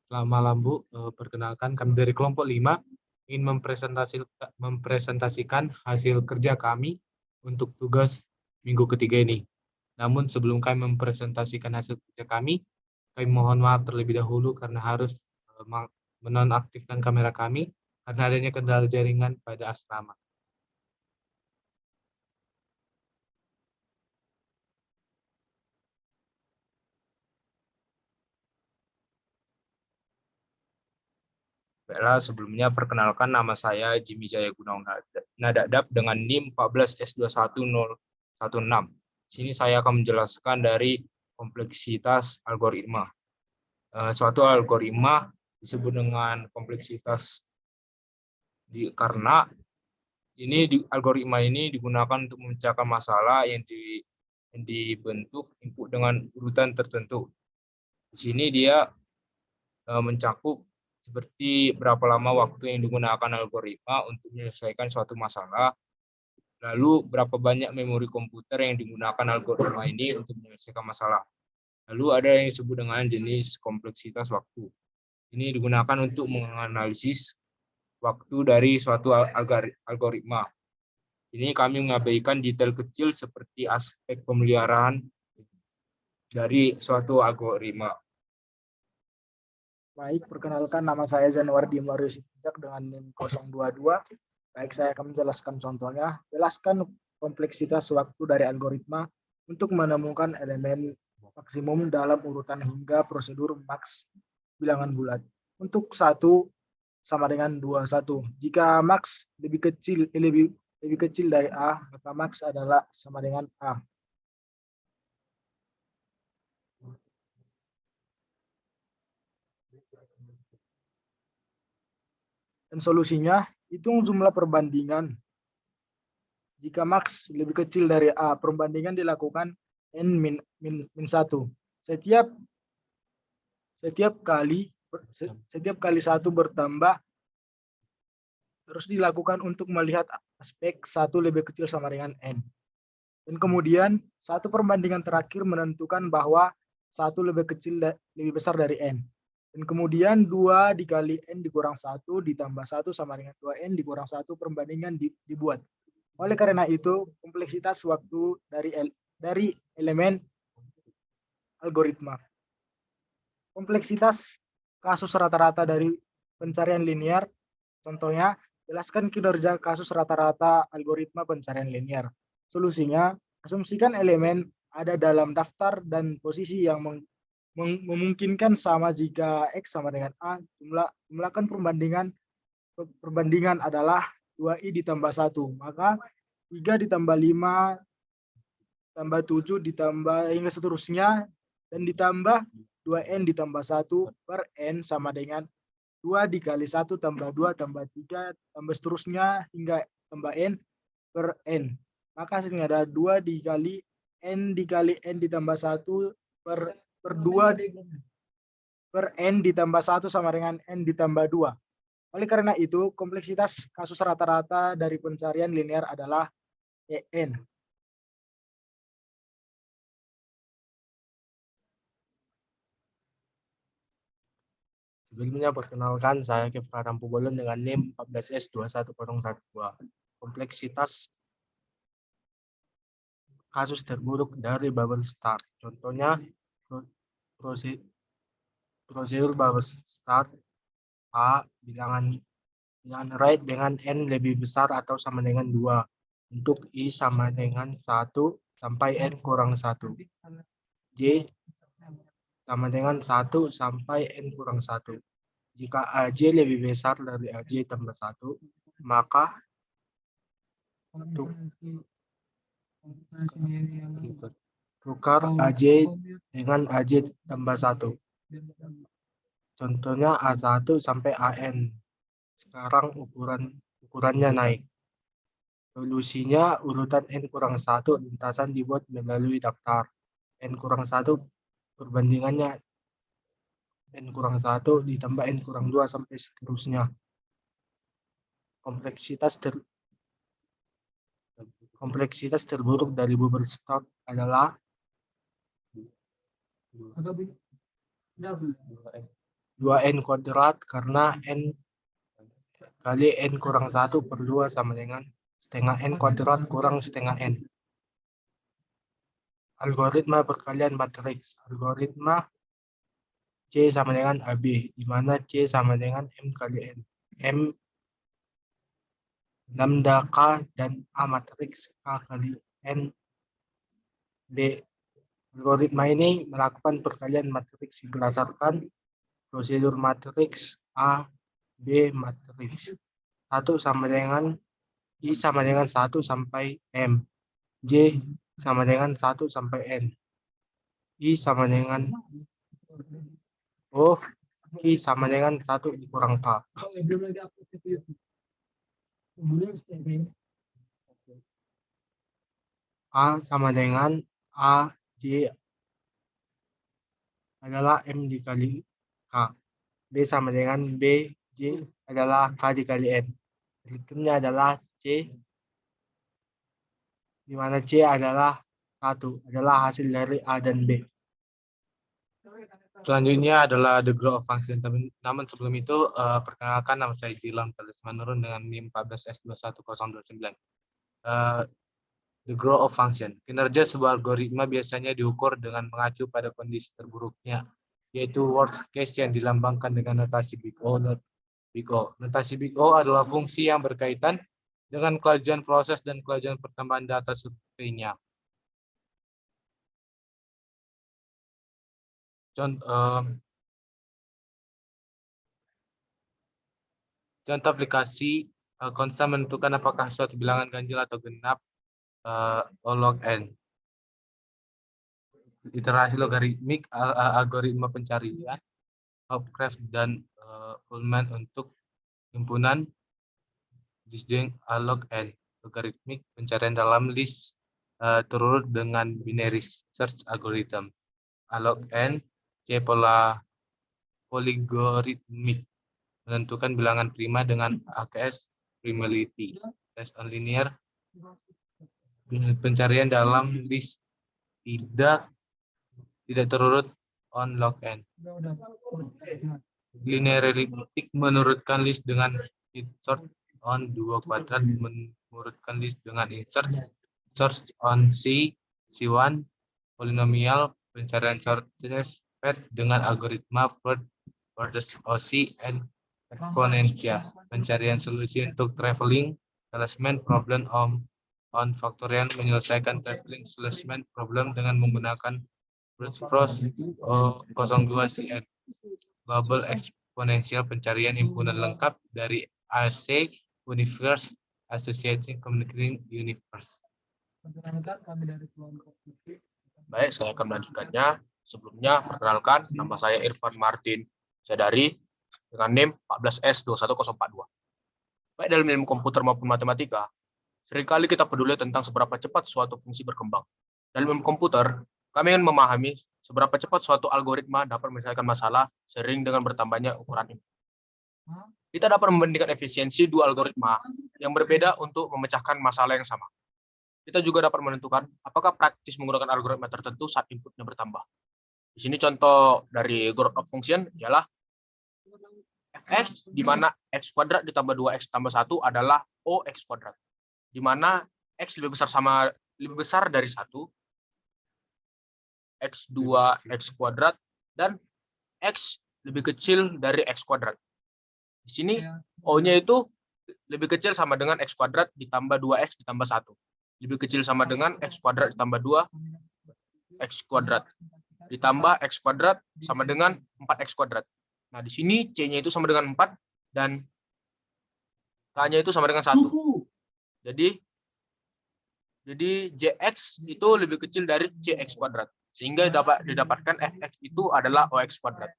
Selamat malam Bu, perkenalkan kami dari kelompok 5 ingin mempresentasikan hasil kerja kami untuk tugas minggu ketiga ini. Namun sebelum kami mempresentasikan hasil kerja kami mohon maaf terlebih dahulu karena harus menonaktifkan kamera kami karena adanya kendala jaringan pada asrama. Baiklah, sebelumnya perkenalkan nama saya Jimmy Jaya Gunawan Nadadap dengan NIM 14S21016. Sini saya akan menjelaskan dari kompleksitas algoritma. Suatu algoritma disebut dengan kompleksitas karena algoritma ini digunakan untuk memecahkan masalah yang dibentuk input dengan urutan tertentu. Di sini dia mencakup seperti berapa lama waktu yang digunakan algoritma untuk menyelesaikan suatu masalah, lalu berapa banyak memori komputer yang digunakan algoritma ini untuk menyelesaikan masalah. Lalu ada yang disebut dengan jenis kompleksitas waktu. Ini digunakan untuk menganalisis waktu dari suatu algoritma. Ini kami mengabaikan detail kecil seperti aspek pemeliharaan dari suatu algoritma. Baik, perkenalkan nama saya Januardi Marius Sitinjak dengan NIM 022. Baik, saya akan menjelaskan contohnya. Jelaskan kompleksitas waktu dari algoritma untuk menemukan elemen maksimum dalam urutan hingga prosedur max bilangan bulat. Untuk 1 sama dengan 21. Jika max lebih kecil dari A, maka max adalah sama dengan A. Dan solusinya, hitung jumlah perbandingan. Jika max lebih kecil dari A, perbandingan dilakukan N-1. Setiap kali 1 bertambah, terus dilakukan untuk melihat aspek 1 lebih kecil sama dengan N. Dan kemudian, satu perbandingan terakhir menentukan bahwa 1 lebih besar dari N. Dan kemudian 2 dikali N dikurang 1 ditambah 1 sama dengan 2N dikurang 1 perbandingan dibuat. Oleh karena itu, kompleksitas waktu dari elemen algoritma. Kompleksitas kasus rata-rata dari pencarian linear, contohnya, jelaskan kinerja kasus rata-rata algoritma pencarian linear. Solusinya, asumsikan elemen ada dalam daftar dan posisi yang memungkinkan sama jika X sama dengan A, jumlahkan perbandingan adalah 2I ditambah 1. Maka 3 ditambah 5 tambah 7 ditambah hingga seterusnya, dan ditambah 2N ditambah 1 per N sama dengan 2 dikali 1 tambah 2 tambah 3 tambah seterusnya hingga tambah N per N. Maka hasilnya ada 2 dikali N ditambah 1 per 2 per N ditambah 1 sama dengan N ditambah 2. Oleh karena itu, kompleksitas kasus rata-rata dari pencarian linear adalah EN. Sebelumnya perkenalkan saya Kifra Rampubolon dengan NIM 14S21012. Kompleksitas kasus terburuk dari bubble start. Contohnya prosedur bubble start A bilangan right dengan N lebih besar atau sama dengan 2. Untuk I sama dengan 1 sampai N kurang 1. J sama dengan 1 sampai N kurang 1. Jika AJ lebih besar dari AJ tambah 1, maka tukar AJ dengan AJ tambah 1. Contohnya A1 sampai AN. Sekarang ukurannya naik. Solusinya urutan N kurang 1 lintasan dibuat melalui daftar. N kurang 1 perbandingannya N kurang 1 ditambah N kurang 2 sampai seterusnya. Kompleksitas terburuk dari bubble start adalah 2n kuadrat karena n kali n kurang 1 per 2 sama dengan setengah n kuadrat kurang setengah n. Algoritma perkalian matriks. Algoritma C sama dengan AB, di mana C sama dengan M kali N. M lambda K dan A matriks K kali N B. Algoritma ini melakukan perkalian matriks berdasarkan prosedur matriks A, B matriks. 1 sama dengan I sama dengan 1 sampai M. J sama dengan 1 sampai N. I sama dengan O. I sama dengan 1 dikurang K. A sama dengan A, J adalah M dikali K. B sama dengan B, J adalah K dikali N. Berikutnya adalah C, di mana C adalah 1, adalah hasil dari A dan B. Selanjutnya adalah the growth of function. Namun sebelum itu, perkenalkan, nama saya Gilang Telis Manurun dengan NIM 14S21029. The growth of function. Kinerja sebuah algoritma biasanya diukur dengan mengacu pada kondisi terburuknya, yaitu worst case yang dilambangkan dengan notasi big O. Notasi big O adalah fungsi yang berkaitan dengan kelajuan proses dan kelajuan pertambahan data surveinya. Contoh aplikasi konstan menentukan apakah suatu bilangan ganjil atau genap O log n. Iterasi logaritmik, algoritma pencarian, Hopcroft dan Ullman untuk himpunan disjoint A log n. Logaritmik pencarian dalam list terurut dengan binary search algorithm. A log n, C polygoritmik menentukan bilangan prima dengan AKS primality. Based on linear pencarian dalam list tidak terurut on log n. Linearistik menurutkan list dengan insert on 2 kuadrat menurutkan list dengan insert search on C1 polinomial pencarian shortest path dengan algoritma Ford versus OC and exponential pencarian solusi untuk traveling salesman problem on factorial menyelesaikan traveling salesman problem dengan menggunakan Brute Force 02CN. Bubble eksponensial pencarian himpunan lengkap dari AC Universe Associated Communicating Universe. Baik, saya akan melanjutkannya. Sebelumnya, perkenalkan, nama saya Irfan Martin. Saya dari dengan NIM 14S21042. Baik dalam ilmu komputer maupun matematika, seringkali kita peduli tentang seberapa cepat suatu fungsi berkembang. Dalam ilmu komputer, kami ingin memahami seberapa cepat suatu algoritma dapat menyelesaikan masalah sering dengan bertambahnya ukuran ini. Kita dapat membandingkan efisiensi dua algoritma yang berbeda untuk memecahkan masalah yang sama. Kita juga dapat menentukan apakah praktis menggunakan algoritma tertentu saat inputnya bertambah. Di sini contoh dari growth of function ialah fx, di mana x kuadrat ditambah 2x tambah 1 adalah OX kuadrat, di mana x lebih besar dari 1, x2 x kuadrat, dan x lebih kecil dari x kuadrat. Di sini O-nya itu lebih kecil sama dengan x kuadrat ditambah 2x ditambah 1. Lebih kecil sama dengan x kuadrat ditambah 2 x kuadrat. Ditambah x kuadrat sama dengan 4x kuadrat. Nah, di sini C-nya itu sama dengan 4 dan K-nya itu sama dengan 1. Jadi JX itu lebih kecil dari CX kuadrat. Sehingga dapat didapatkan FX itu adalah OX kuadrat.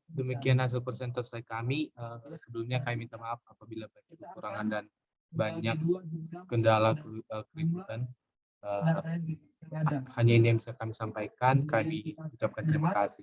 Demikian hasil presentasi kami. Sebelumnya kami minta maaf apabila banyak kekurangan dan banyak kendala keributan. Hanya ini yang bisa kami sampaikan. Kami ucapkan terima kasih.